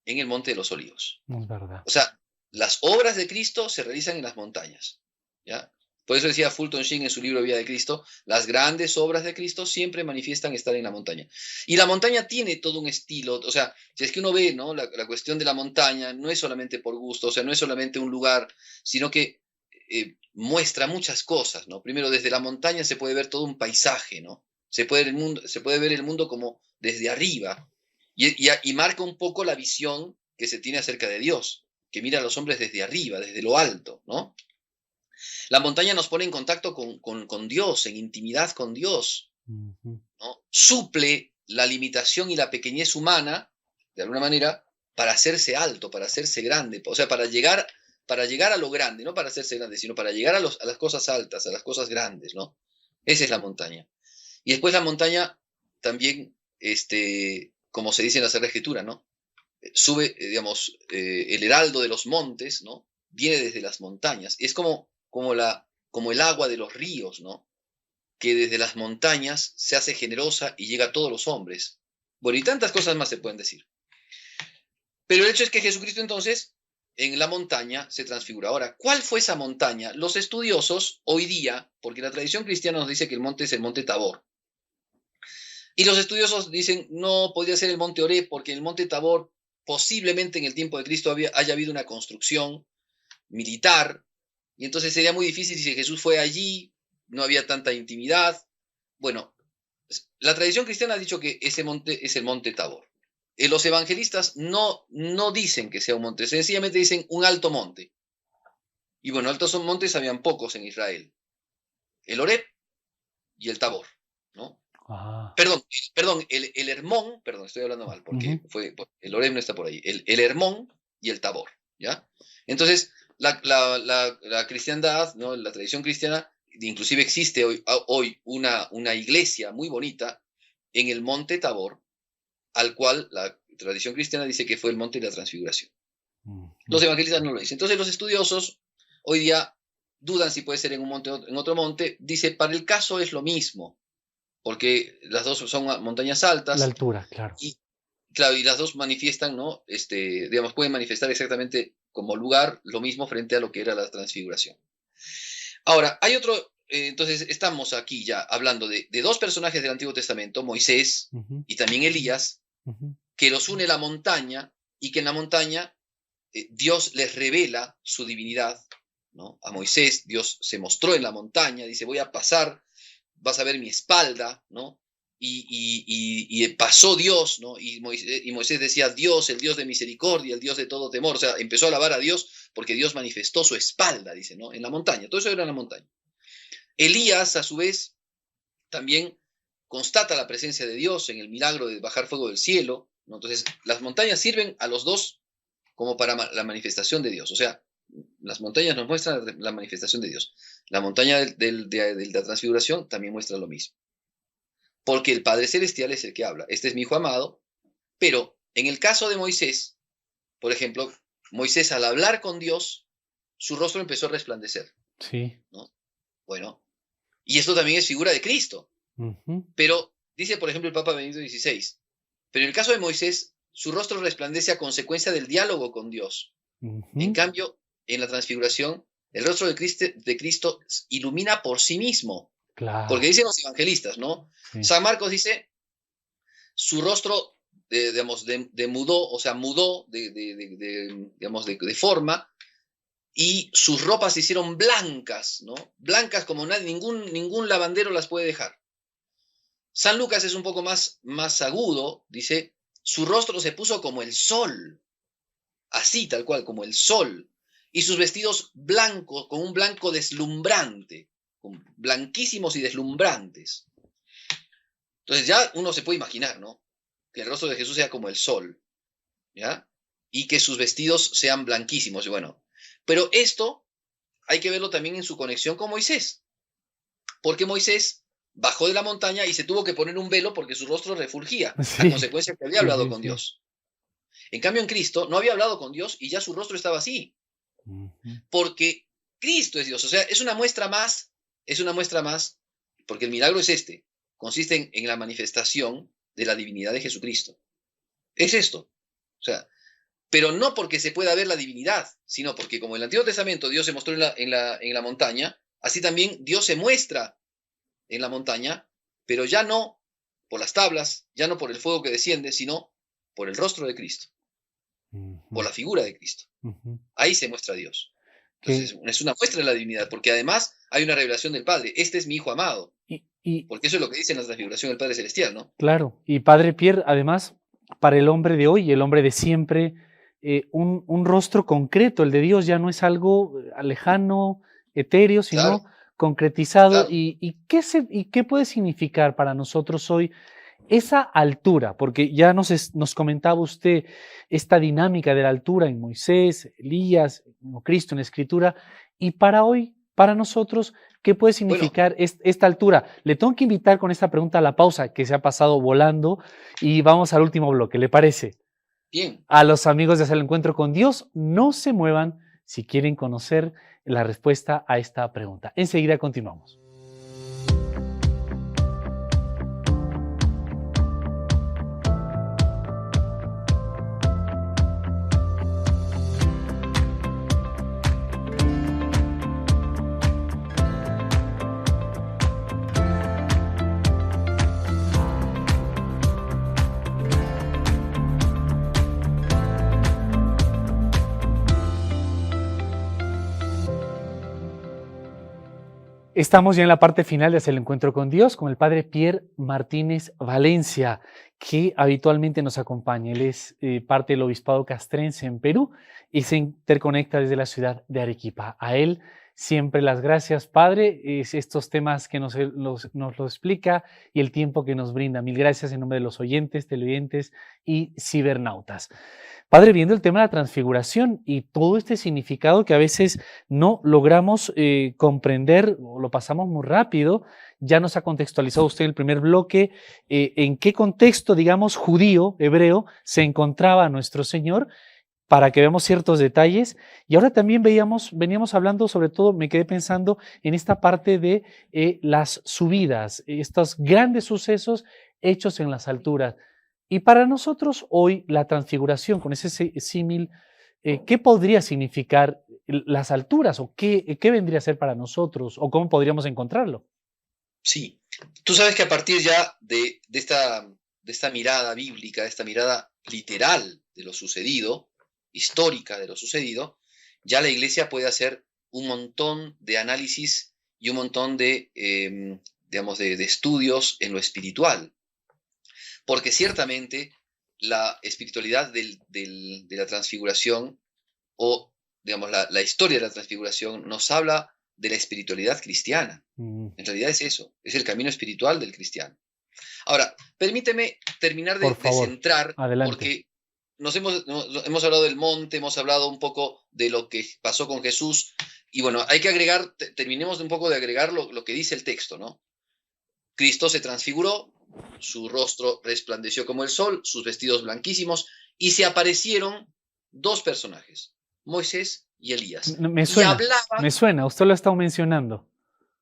en el monte de los olivos. Es verdad. O sea, las obras de Cristo se realizan en las montañas, ¿ya? Por eso decía Fulton Sheen en su libro Vida de Cristo, las grandes obras de Cristo siempre manifiestan estar en la montaña. Y la montaña tiene todo un estilo, o sea, si es que uno ve, ¿no?, la cuestión de la montaña, no es solamente por gusto, o sea, no es solamente un lugar, sino que muestra muchas cosas, ¿no? Primero, desde la montaña se puede ver todo un paisaje, ¿no? Se puede ver el mundo como desde arriba y marca un poco la visión que se tiene acerca de Dios, que mira a los hombres desde arriba, desde lo alto, ¿no? La montaña nos pone en contacto con Dios, en intimidad con Dios, ¿no? Suple la limitación y la pequeñez humana, de alguna manera, para hacerse alto, para hacerse grande, o sea, para llegar a lo grande, no para hacerse grande, sino para llegar a las cosas altas, a las cosas grandes, ¿no? Esa es la montaña. Y después la montaña también, como se dice en la Sagrada Escritura, ¿no? Sube, digamos, el heraldo de los montes, ¿no? Viene desde las montañas. Es como el agua de los ríos, ¿no? Que desde las montañas se hace generosa y llega a todos los hombres. Bueno, y tantas cosas más se pueden decir. Pero el hecho es que Jesucristo entonces en la montaña se transfigura. Ahora, ¿cuál fue esa montaña? Los estudiosos hoy día, porque la tradición cristiana nos dice que el monte es el monte Tabor, y los estudiosos dicen, no, podría ser el monte Horeb, porque en el monte Tabor posiblemente en el tiempo de Cristo haya habido una construcción militar, y entonces sería muy difícil si Jesús fue allí, no había tanta intimidad. Bueno, la tradición cristiana ha dicho que ese monte es el monte Tabor. Los evangelistas no dicen que sea un monte, sencillamente dicen un alto monte. Y bueno, altos montes habían pocos en Israel. El Horeb y el Tabor, ¿no? Ah. Perdón, el Hermón, perdón, estoy hablando mal, porque el Horeb no está por ahí. El Hermón y el Tabor, ¿ya? Entonces, la cristiandad, ¿no?, la tradición cristiana, inclusive existe hoy una iglesia muy bonita en el monte Tabor, al cual la tradición cristiana dice que fue el monte de la transfiguración. Los evangelistas no lo dicen. Entonces los estudiosos hoy día dudan si puede ser en un monte o en otro monte. Dice, para el caso es lo mismo, porque las dos son montañas altas. La altura, claro. Y, claro, y las dos manifiestan, ¿no? Digamos, pueden manifestar exactamente como lugar lo mismo frente a lo que era la transfiguración. Ahora, hay otro, entonces estamos aquí ya hablando de dos personajes del Antiguo Testamento, Moisés y también Elías, que los une la montaña y que en la montaña Dios les revela su divinidad, ¿no? A Moisés Dios se mostró en la montaña, dice, voy a pasar, vas a ver mi espalda, ¿no? y pasó Dios, ¿no? Y Moisés decía, Dios, el Dios de misericordia, el Dios de todo temor. O sea, empezó a alabar a Dios porque Dios manifestó su espalda, dice, ¿no? En la montaña. Todo eso era en la montaña. Elías, a su vez, también constata la presencia de Dios en el milagro de bajar fuego del cielo, ¿no? Entonces, las montañas sirven a los dos como para la manifestación de Dios. O sea, las montañas nos muestran la manifestación de Dios. La montaña de la transfiguración también muestra lo mismo. Porque el Padre Celestial es el que habla. Este es mi hijo amado. Pero en el caso de Moisés, por ejemplo, Moisés al hablar con Dios, su rostro empezó a resplandecer, Sí. ¿no? Bueno, y esto también es figura de Cristo. Ujú. Pero dice, por ejemplo, el Papa Benedicto XVI, pero en el caso de Moisés, su rostro resplandece a consecuencia del diálogo con Dios. En Ujú. cambio, en la transfiguración, el rostro de Cristo ilumina por sí mismo. Porque Claro. dicen los evangelistas, ¿no? Sí. San Marcos dice, su rostro, digamos, mudó, o sea, mudó digamos, de forma, y sus ropas se hicieron blancas, ¿no? Blancas como ningún lavandero las puede dejar. San Lucas es un poco más agudo, dice, su rostro se puso como el sol, así tal cual, como el sol, y sus vestidos blancos, con un blanco deslumbrante, blanquísimos y deslumbrantes. Entonces ya uno se puede imaginar, ¿no? Que el rostro de Jesús sea como el sol, ¿ya? Y que sus vestidos sean blanquísimos, y bueno. Pero esto hay que verlo también en su conexión con Moisés, porque Moisés bajó de la montaña y se tuvo que poner un velo porque su rostro refulgía, a Sí, consecuencia que había sí, hablado sí, con sí. Dios. En cambio, en Cristo no había hablado con Dios y ya su rostro estaba así, Ujú. porque Cristo es Dios. O sea, es una muestra más, porque el milagro es este, consiste en la manifestación de la divinidad de Jesucristo. Es esto. O sea, pero no porque se pueda ver la divinidad, sino porque como en el Antiguo Testamento Dios se mostró en la montaña, así también Dios se muestra en la montaña, pero ya no por las tablas, ya no por el fuego que desciende, sino por el rostro de Cristo, por Ujú. la figura de Cristo. Ujú. Ahí se muestra Dios. Que, Entonces es una muestra de la divinidad, porque además hay una revelación del Padre. Este es mi Hijo amado, y porque eso es lo que dice en la transfiguración del Padre Celestial, ¿no? claro, y Padre Pierre, además, para el hombre de hoy, el hombre de siempre, un rostro concreto, el de Dios ya no es algo lejano, etéreo, Claro, sino concretizado. claro. ¿Y qué puede significar para nosotros hoy esa altura? Porque ya nos comentaba usted esta dinámica de la altura en Moisés, Elías, o Cristo en la Escritura, y para hoy, para nosotros, ¿qué puede Bueno, significar esta altura? Le tengo que invitar con esta pregunta a la pausa que se ha pasado volando y vamos al último bloque, ¿le parece? bien. A los amigos de Hacer el Encuentro con Dios, no se muevan si quieren conocer la respuesta a esta pregunta. Enseguida continuamos. Estamos ya en la parte final de Hacer el Encuentro con Dios con el Padre Pierre Martínez Valencia, que habitualmente nos acompaña. Él es parte del Obispado Castrense en Perú y se interconecta desde la ciudad de Arequipa. A él siempre las gracias, Padre, estos temas que nos lo explica y el tiempo que nos brinda. Mil gracias en nombre de los oyentes, televidentes y cibernautas. Padre, viendo el tema de la transfiguración y todo este significado que a veces no logramos comprender o lo pasamos muy rápido, ya nos ha contextualizado usted el primer bloque, en qué contexto, digamos, judío, hebreo, se encontraba nuestro Señor, para que veamos ciertos detalles. Y ahora también veníamos hablando, sobre todo me quedé pensando en esta parte de las subidas, estos grandes sucesos hechos en las alturas. Y para nosotros hoy la transfiguración, con ese símil, ¿qué podría significar las alturas o qué vendría a ser para nosotros o cómo podríamos encontrarlo? Sí, tú sabes que a partir ya de esta mirada bíblica, de esta mirada literal de lo sucedido, histórica de lo sucedido, ya la iglesia puede hacer un montón de análisis y un montón de, digamos, de estudios en lo espiritual. Porque ciertamente la espiritualidad de la transfiguración, o digamos la historia de la transfiguración, nos habla de la espiritualidad cristiana. En realidad es eso, es el camino espiritual del cristiano. Ahora, permíteme terminar Por de favor, centrar, adelante. porque hemos hablado del monte, hemos hablado un poco de lo que pasó con Jesús, y bueno, hay que agregar, terminemos un poco de agregar lo que dice el texto, ¿no? Cristo se transfiguró, su rostro resplandeció como el sol, sus vestidos blanquísimos, y se aparecieron dos personajes, Moisés y Elías. Me Y me suena, usted lo ha estado mencionando.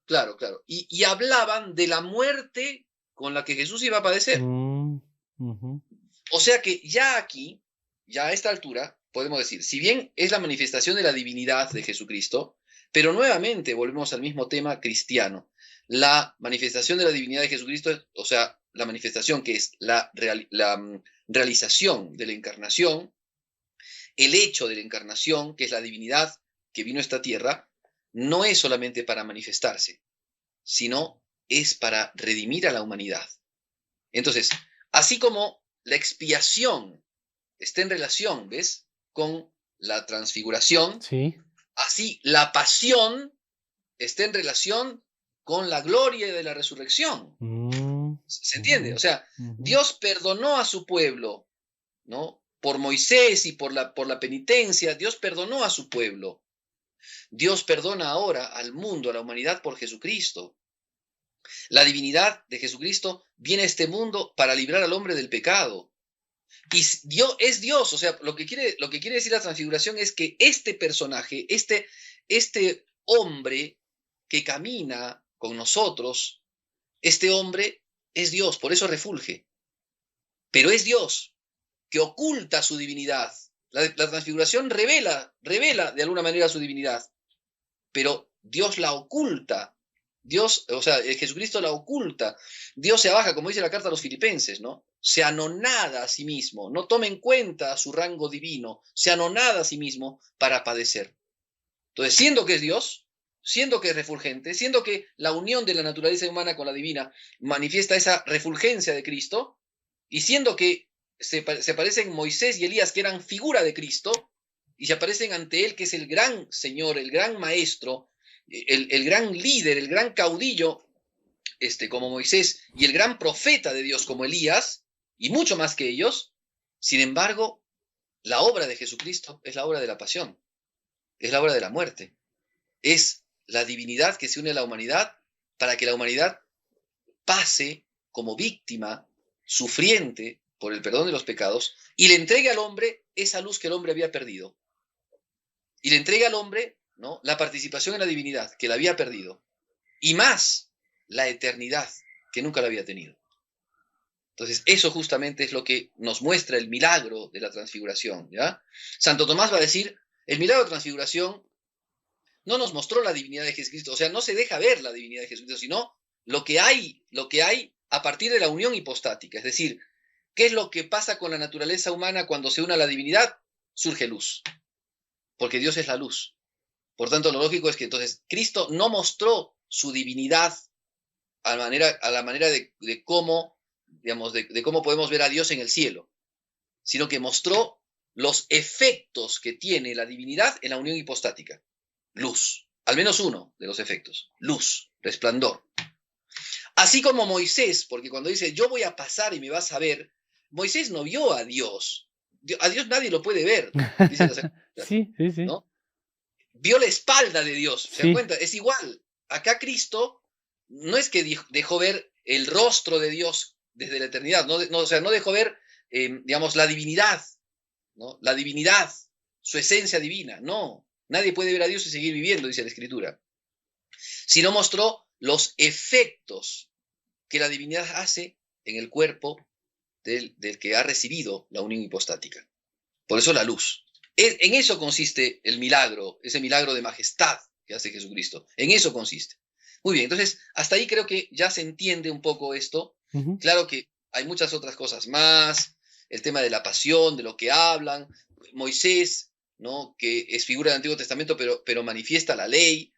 claro, y hablaban de la muerte con la que Jesús iba a padecer. O sea que ya aquí, ya a esta altura, podemos decir, si bien es la manifestación de la divinidad de Jesucristo, pero nuevamente volvemos al mismo tema cristiano. La manifestación de la divinidad de Jesucristo, o sea, la manifestación que es la realización de la encarnación, el hecho de la encarnación, que es la divinidad que vino a esta tierra, no es solamente para manifestarse, sino es para redimir a la humanidad. Entonces, así como la expiación está en relación, ¿ves?, con la transfiguración, Sí. así la pasión está en relación con la gloria de la resurrección. ¿Se entiende? O sea, Dios perdonó a su pueblo, ¿no? Por Moisés y por la penitencia, Dios perdonó a su pueblo. Dios perdona ahora al mundo, a la humanidad por Jesucristo. La divinidad de Jesucristo viene a este mundo para librar al hombre del pecado. Y Dios es Dios, o sea, lo que quiere decir la transfiguración es que este personaje, este hombre que camina con nosotros, este hombre es Dios, por eso refulge. Pero es Dios que oculta su divinidad. La transfiguración revela de alguna manera su divinidad, pero Dios la oculta. Dios, o sea, Jesucristo la oculta. Dios se abaja, como dice la carta a los filipenses, ¿no? Se anonada a sí mismo, no toma en cuenta su rango divino, se anonada a sí mismo para padecer. Entonces, siendo que es Dios, siendo que es refulgente, siendo que la unión de la naturaleza humana con la divina manifiesta esa refulgencia de Cristo, y siendo que se parecen Moisés y Elías, que eran figura de Cristo, y se aparecen ante él, que es el gran Señor, el gran Maestro, el gran líder, el gran caudillo, como Moisés, y el gran profeta de Dios como Elías, y mucho más que ellos. Sin embargo, la obra de Jesucristo es la obra de la pasión, es la obra de la muerte, es la divinidad que se une a la humanidad para que la humanidad pase como víctima, sufriente por el perdón de los pecados, y le entregue al hombre esa luz que el hombre había perdido. Y le entrega al hombre, ¿no?, la participación en la divinidad que la había perdido, y más la eternidad que nunca la había tenido. Entonces, eso justamente es lo que nos muestra el milagro de la transfiguración, ¿ya? Santo Tomás va a decir, el milagro de transfiguración no nos mostró la divinidad de Jesucristo, o sea, no se deja ver la divinidad de Jesucristo, sino lo que hay a partir de la unión hipostática, es decir, ¿qué es lo que pasa con la naturaleza humana cuando se une a la divinidad? Surge luz, porque Dios es la luz. Por tanto, lo lógico es que entonces Cristo no mostró su divinidad a la manera de cómo, digamos, de cómo podemos ver a Dios en el cielo, sino que mostró los efectos que tiene la divinidad en la unión hipostática. Luz, al menos uno de los efectos, luz, resplandor. Así como Moisés, porque cuando dice, yo voy a pasar y me vas a ver, Moisés no vio a Dios. A Dios nadie lo puede ver, dice la Escritura, Sí. ¿no? Vio la espalda de Dios, ¿se dan Sí. cuenta? Es igual. Acá Cristo no es que dejó ver el rostro de Dios desde la eternidad, o sea, no dejó ver, digamos, la divinidad, ¿no? La divinidad, su esencia divina, no. Nadie puede ver a Dios y seguir viviendo, dice la Escritura. Sino mostró los efectos que la divinidad hace en el cuerpo del que ha recibido la unión hipostática. Por eso la luz. En eso consiste el milagro, ese milagro de majestad que hace Jesucristo. En eso consiste. Muy bien, entonces hasta ahí creo que ya se entiende un poco esto. Claro que hay muchas otras cosas más, el tema de la pasión, de lo que hablan, Moisés, ¿no?, que es figura del Antiguo Testamento, pero manifiesta la ley.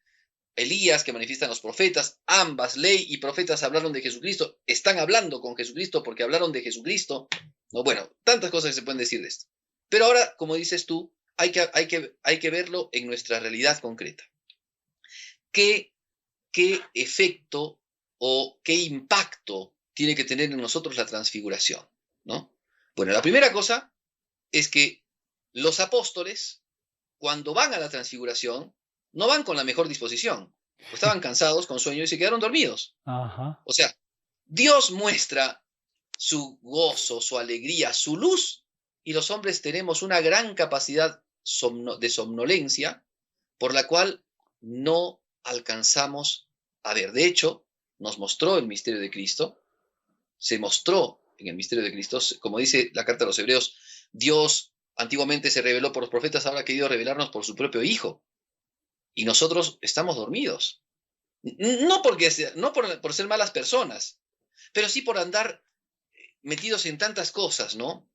Elías, que manifiestan los profetas, ambas, ley y profetas, hablaron de Jesucristo, están hablando con Jesucristo porque hablaron de Jesucristo. No, bueno, tantas cosas que se pueden decir de esto. Pero ahora, como dices tú, hay que verlo en nuestra realidad concreta. ¿Qué efecto o qué impacto tiene que tener en nosotros la transfiguración? ¿No? Bueno, la primera cosa es que los apóstoles, cuando van a la transfiguración, no van con la mejor disposición. Estaban cansados, con sueño y se quedaron dormidos. Ajá. O sea, Dios muestra su gozo, su alegría, su luz, y los hombres tenemos una gran capacidad de somnolencia por la cual no alcanzamos a ver. De hecho, nos mostró el misterio de Cristo, se mostró en el misterio de Cristo, como dice la carta a los Hebreos, Dios antiguamente se reveló por los profetas, ahora ha querido revelarnos por su propio Hijo. Y nosotros estamos dormidos. No por ser malas personas, pero sí por andar metidos en tantas cosas, ¿no?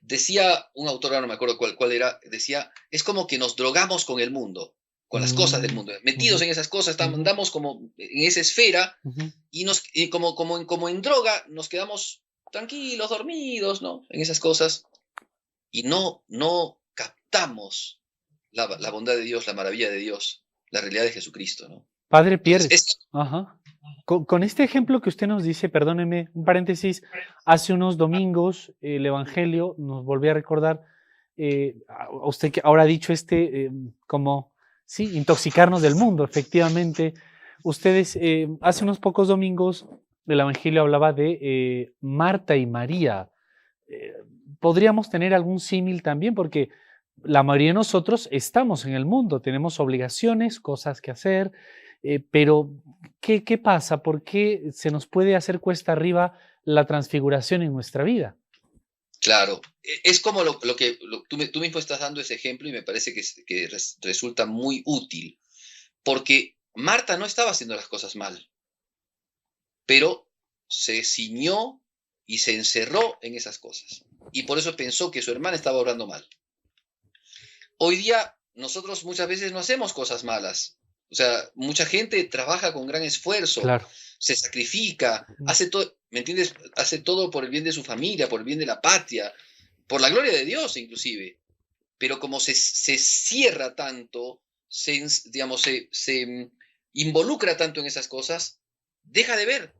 Decía un autor, ahora no me acuerdo cuál era, decía, es como que nos drogamos con el mundo, con las cosas del mundo, metidos en esas cosas, andamos como en esa esfera y como en droga nos quedamos tranquilos, dormidos, ¿no? En esas cosas y no captamos la bondad de Dios, la maravilla de Dios, la realidad de Jesucristo, ¿no? Padre Pierre, Entonces, ajá. Con este ejemplo que usted nos dice, perdóneme, un paréntesis, hace unos domingos el Evangelio nos volvió a recordar, a usted que ahora ha dicho como, sí, intoxicarnos del mundo, efectivamente. Ustedes, hace unos pocos domingos, el Evangelio hablaba de Marta y María. Eh, Podríamos tener algún símil también, porque la mayoría de nosotros estamos en el mundo, tenemos obligaciones, cosas que hacer, pero ¿qué pasa? ¿Por qué se nos puede hacer cuesta arriba la transfiguración en nuestra vida? claro, es como tú mismo estás dando ese ejemplo y me parece que resulta muy útil, porque Marta no estaba haciendo las cosas mal, pero se ciñó y se encerró en esas cosas. Y por eso pensó que su hermana estaba obrando mal. Hoy día nosotros muchas veces no hacemos cosas malas. O sea, mucha gente trabaja con gran esfuerzo, Claro. se sacrifica, hace todo, ¿me entiendes? Hace todo por el bien de su familia, por el bien de la patria, por la gloria de Dios inclusive. Pero como se cierra tanto, se involucra tanto en esas cosas, deja de ver,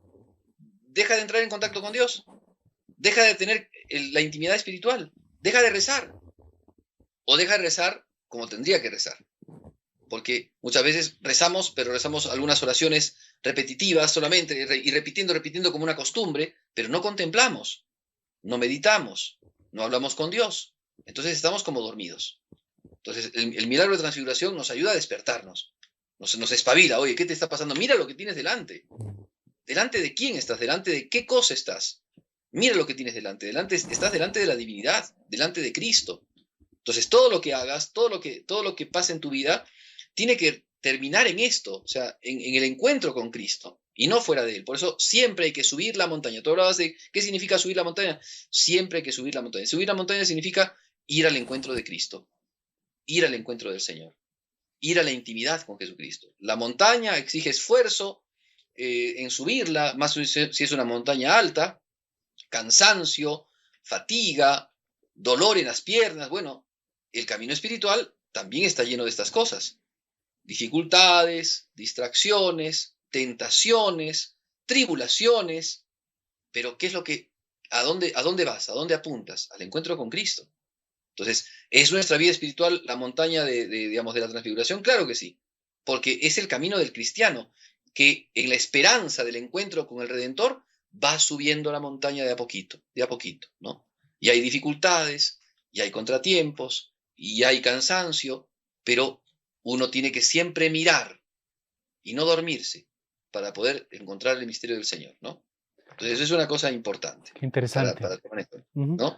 deja de entrar en contacto con Dios, deja de tener la intimidad espiritual, deja de rezar, o deja de rezar como tendría que rezar. Porque muchas veces rezamos, pero rezamos algunas oraciones repetitivas solamente y repitiendo como una costumbre, pero no contemplamos, no meditamos, no hablamos con Dios. Entonces estamos como dormidos. Entonces el milagro de transfiguración nos ayuda a despertarnos, nos espabila. Oye, ¿qué te está pasando? Mira lo que tienes delante. ¿Delante de quién estás? ¿Delante de qué cosa estás? Mira lo que tienes delante. Estás delante de la divinidad, delante de Cristo. Entonces todo lo que hagas, todo lo que pasa en tu vida, tiene que terminar en esto, o sea, en el encuentro con Cristo y no fuera de Él. Por eso siempre hay que subir la montaña. Tú hablabas de qué significa subir la montaña. Siempre hay que subir la montaña. Subir la montaña significa ir al encuentro de Cristo, ir al encuentro del Señor, ir a la intimidad con Jesucristo. La montaña exige esfuerzo en subirla, más si es una montaña alta, cansancio, fatiga, dolor en las piernas. Bueno, el camino espiritual también está lleno de estas cosas. Dificultades, distracciones, tentaciones, tribulaciones, pero ¿qué es a dónde vas? ¿A dónde apuntas? Al encuentro con Cristo. Entonces, ¿es nuestra vida espiritual la montaña digamos, de la transfiguración? Claro que sí, porque es el camino del cristiano, que en la esperanza del encuentro con el Redentor va subiendo la montaña de a poquito, ¿no? Y hay dificultades, y hay contratiempos, y hay cansancio, pero uno tiene que siempre mirar y no dormirse para poder encontrar el misterio del Señor, ¿no? Entonces, eso es una cosa importante Qué interesante. para ¿no?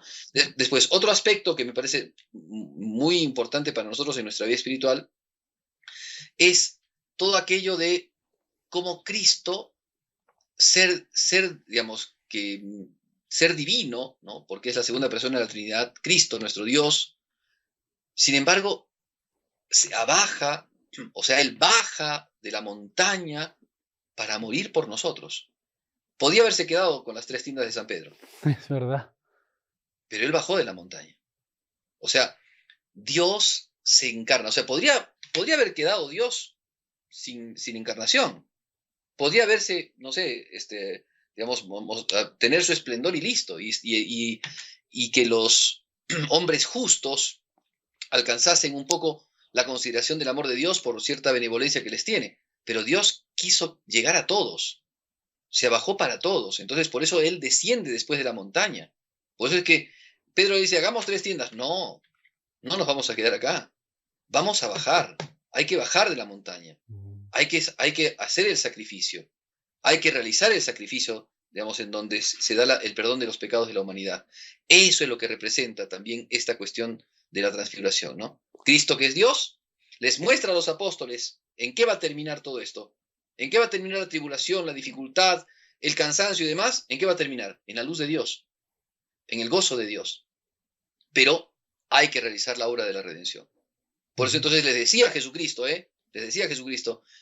Después, otro aspecto que me parece muy importante para nosotros en nuestra vida espiritual es todo aquello de cómo Cristo, digamos, que ser divino, ¿no? Porque es la segunda persona de la Trinidad, Cristo, nuestro Dios, sin embargo, se abaja O sea, Él baja de la montaña para morir por nosotros. Podía haberse quedado con las 3 tiendas de San Pedro, Es verdad. pero Él bajó de la montaña. O sea, Dios se encarna. O sea, podría haber quedado Dios sin encarnación. Podría haberse, no sé, digamos, tener su esplendor y listo. Y que los hombres justos alcanzasen un poco la consideración del amor de Dios por cierta benevolencia que les tiene. Pero Dios quiso llegar a todos. Se bajó para todos. Entonces, por eso Él desciende después de la montaña. Por eso es que Pedro dice, hagamos 3 tiendas. No, no nos vamos a quedar acá. Vamos a bajar. Hay que bajar de la montaña. Hay que hacer el sacrificio. Hay que realizar el sacrificio, digamos, en donde se da el perdón de los pecados de la humanidad. Eso es lo que representa también esta cuestión de la transfiguración, ¿no? Cristo, que es Dios, les muestra a los apóstoles en qué va a terminar todo esto. ¿En qué va a terminar la tribulación, la dificultad, el cansancio y demás? ¿En qué va a terminar? En la luz de Dios, en el gozo de Dios. Pero hay que realizar la obra de la redención. Por eso entonces les decía Jesucristo,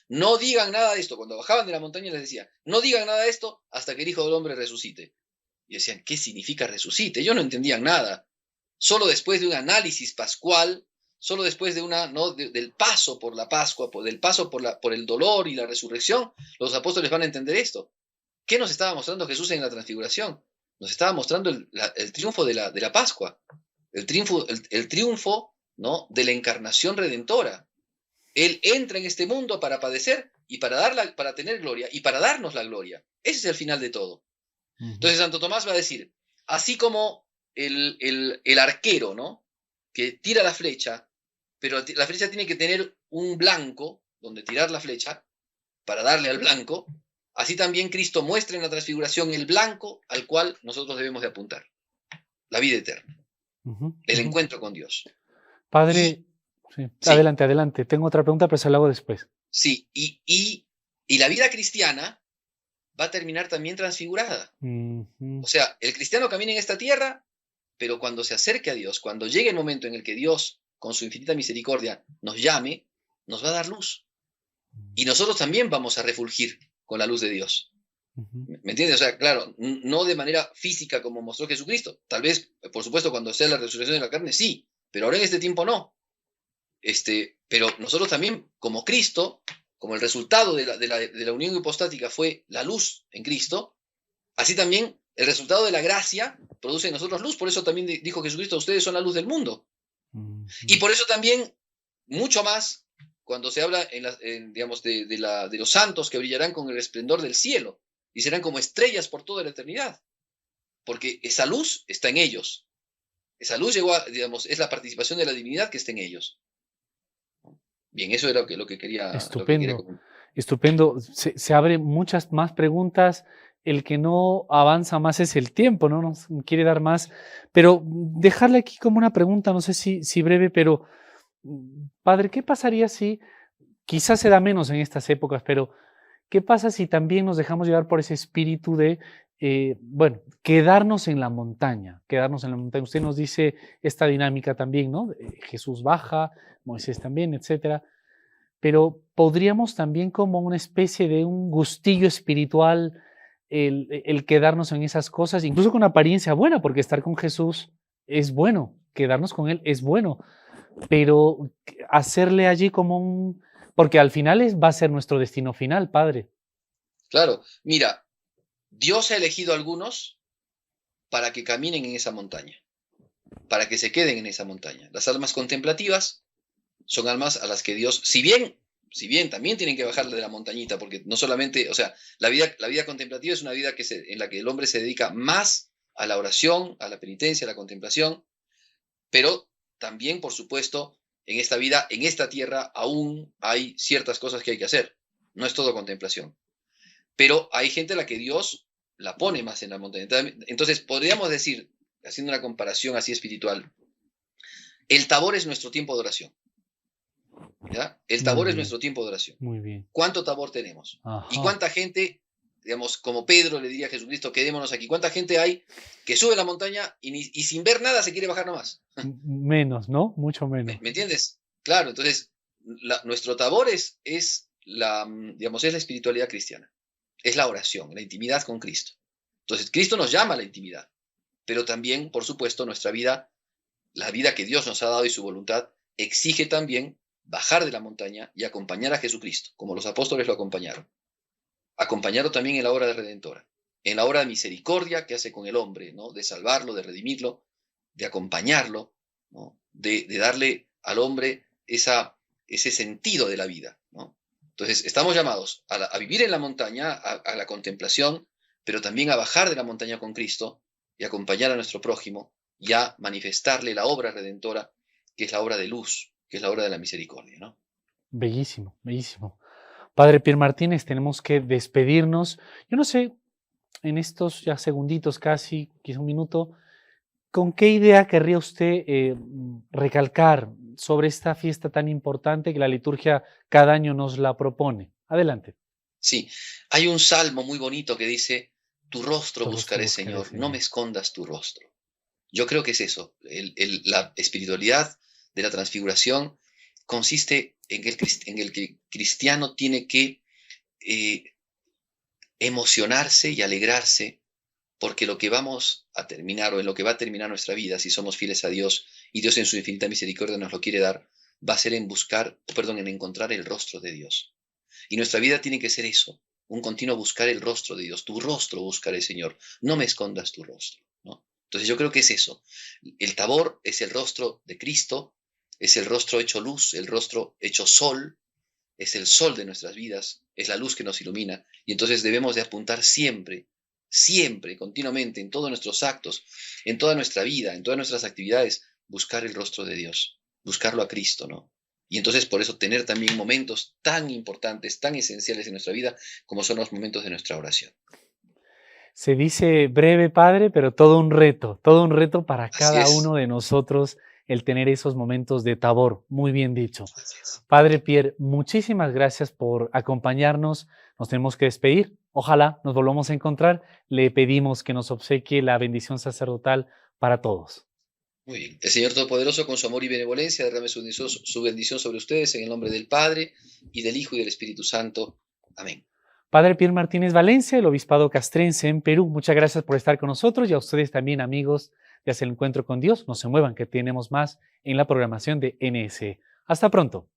no digan nada de esto. Cuando bajaban de la montaña les decía, no digan nada de esto hasta que el Hijo del Hombre resucite. Y decían, ¿qué significa resucite? Ellos no entendían nada. Solo después de un análisis pascual, solo después de del paso por la Pascua, del paso por el dolor y la resurrección, los apóstoles van a entender esto. ¿Qué nos estaba mostrando Jesús en la transfiguración? Nos estaba mostrando el triunfo de la Pascua, el triunfo, ¿no?, de la encarnación redentora. Él entra en este mundo para padecer y para tener gloria y para darnos la gloria. Ese es el final de todo. Entonces Santo Tomás va a decir, así como el arquero, ¿no?, que tira la flecha, pero la flecha tiene que tener un blanco donde tirar la flecha para darle al blanco, así también Cristo muestra en la transfiguración el blanco al cual nosotros debemos de apuntar. La vida eterna. El encuentro con Dios. Padre, sí. Adelante. Tengo otra pregunta, pero se la hago después. Sí, y la vida cristiana va a terminar también transfigurada. O sea, el cristiano camina en esta tierra, pero cuando se acerque a Dios, cuando llegue el momento en el que Dios, con su infinita misericordia, nos llame, nos va a dar luz. Y nosotros también vamos a refulgir con la luz de Dios. ¿Me entiendes? O sea, claro, no de manera física como mostró Jesucristo. Tal vez, por supuesto, cuando sea la resurrección de la carne, sí, pero ahora en este tiempo no. Pero nosotros también, como Cristo, como el resultado de la unión hipostática fue la luz en Cristo, así también el resultado de la gracia produce en nosotros luz. Por eso también dijo Jesucristo, ustedes son la luz del mundo. Y por eso también, mucho más, cuando se habla digamos, de los santos que brillarán con el esplendor del cielo y serán como estrellas por toda la eternidad, porque esa luz está en ellos. Esa luz digamos, es la participación de la divinidad que está en ellos. Bien, eso era lo que quería. Estupendo, estupendo. Se abren muchas más preguntas. El que no avanza más es el tiempo, ¿no? Nos quiere dar más. Pero dejarle aquí como una pregunta, no sé si breve, pero Padre, ¿qué pasaría si, quizás se da menos en estas épocas, pero qué pasa si también nos dejamos llevar por ese espíritu de, quedarnos en la montaña, Usted nos dice esta dinámica también, ¿no? Jesús baja, Moisés también, etcétera. Pero podríamos también como una especie de un gustillo espiritual el quedarnos en esas cosas, incluso con apariencia buena, porque estar con Jesús es bueno, quedarnos con Él es bueno, pero hacerle allí como porque al final va a ser nuestro destino final, Padre. Claro, mira, Dios ha elegido a algunos para que caminen en esa montaña, para que se queden en esa montaña. Las almas contemplativas son almas a las que Dios, si bien también tienen que bajarle de la montañita, porque no solamente, o sea, la vida contemplativa es una vida en la que el hombre se dedica más a la oración, a la penitencia, a la contemplación, pero también, por supuesto, en esta vida, en esta tierra, aún hay ciertas cosas que hay que hacer. No es todo contemplación. Pero hay gente a la que Dios la pone más en la montaña. Entonces, podríamos decir, haciendo una comparación así espiritual, el Tabor es nuestro tiempo de oración. ¿Ya? El Tabor es nuestro tiempo de oración. Muy bien. ¿Cuánto Tabor tenemos? Ajá. ¿Y cuánta gente, digamos, como Pedro le diría a Jesucristo, quedémonos aquí? ¿Cuánta gente hay que sube la montaña y sin ver nada se quiere bajar nomás? Menos, ¿no? Mucho menos. ¿Me entiendes? Claro, entonces nuestro tabor digamos, es la espiritualidad cristiana, es la oración, la intimidad con Cristo. Entonces, Cristo nos llama a la intimidad, pero también, por supuesto, nuestra vida, la vida que Dios nos ha dado y su voluntad, exige también bajar de la montaña y acompañar a Jesucristo, como los apóstoles lo acompañaron. Acompañarlo también en la obra de redentora, en la obra de misericordia que hace con el hombre, ¿no? De salvarlo, de redimirlo, de acompañarlo, ¿no? De darle al hombre ese sentido de la vida, ¿no? Entonces, estamos llamados a vivir en la montaña, a la contemplación, pero también a bajar de la montaña con Cristo y acompañar a nuestro prójimo y a manifestarle la obra redentora, que es la obra de luz, que es la obra de la misericordia, ¿no? Bellísimo, bellísimo. Padre Pierre Martínez, tenemos que despedirnos. Yo no sé, en estos ya segunditos casi, quizá un minuto, ¿con qué idea querría usted recalcar sobre esta fiesta tan importante que la liturgia cada año nos la propone? Adelante. Sí, hay un salmo muy bonito que dice, tu rostro Tu rostro buscaré, buscaré, Señor, no me Señor. escondas tu rostro. Yo creo que es eso, la espiritualidad de la transfiguración consiste en el que el cristiano tiene que eh, emocionarse y alegrarse porque lo que vamos a terminar o en lo que va a terminar nuestra vida, si somos fieles a Dios y Dios en su infinita misericordia nos lo quiere dar, va a ser en encontrar el rostro de Dios. Y nuestra vida tiene que ser eso, un continuo buscar el rostro de Dios. Tu rostro buscaré, Señor, no me escondas tu rostro, ¿no? Entonces yo creo que es eso. El tabor es el rostro de Cristo, es el rostro hecho luz, el rostro hecho sol, es el sol de nuestras vidas, es la luz que nos ilumina, y entonces debemos de apuntar siempre, siempre, continuamente, en todos nuestros actos, en toda nuestra vida, en todas nuestras actividades, buscar el rostro de Dios, buscarlo a Cristo, ¿no? Y entonces por eso tener también momentos tan importantes, tan esenciales en nuestra vida, como son los momentos de nuestra oración. Se dice breve, Padre, pero todo un reto para Así cada es, uno de nosotros el tener esos momentos de tabor. Muy bien dicho. así es. Padre Pierre, muchísimas gracias por acompañarnos. Nos tenemos que despedir. Ojalá nos volvamos a encontrar. Le pedimos que nos obsequie la bendición sacerdotal para todos. Muy bien. El Señor Todopoderoso, con su amor y benevolencia, derrame su bendición sobre ustedes en el nombre del Padre, y del Hijo, y del Espíritu Santo. Amén. Padre Pierre Martínez Valencia, el Obispado Castrense en Perú, muchas gracias por estar con nosotros y a ustedes también, amigos de Hacia el Encuentro con Dios. No se muevan, que tenemos más en la programación de NSE. Hasta pronto.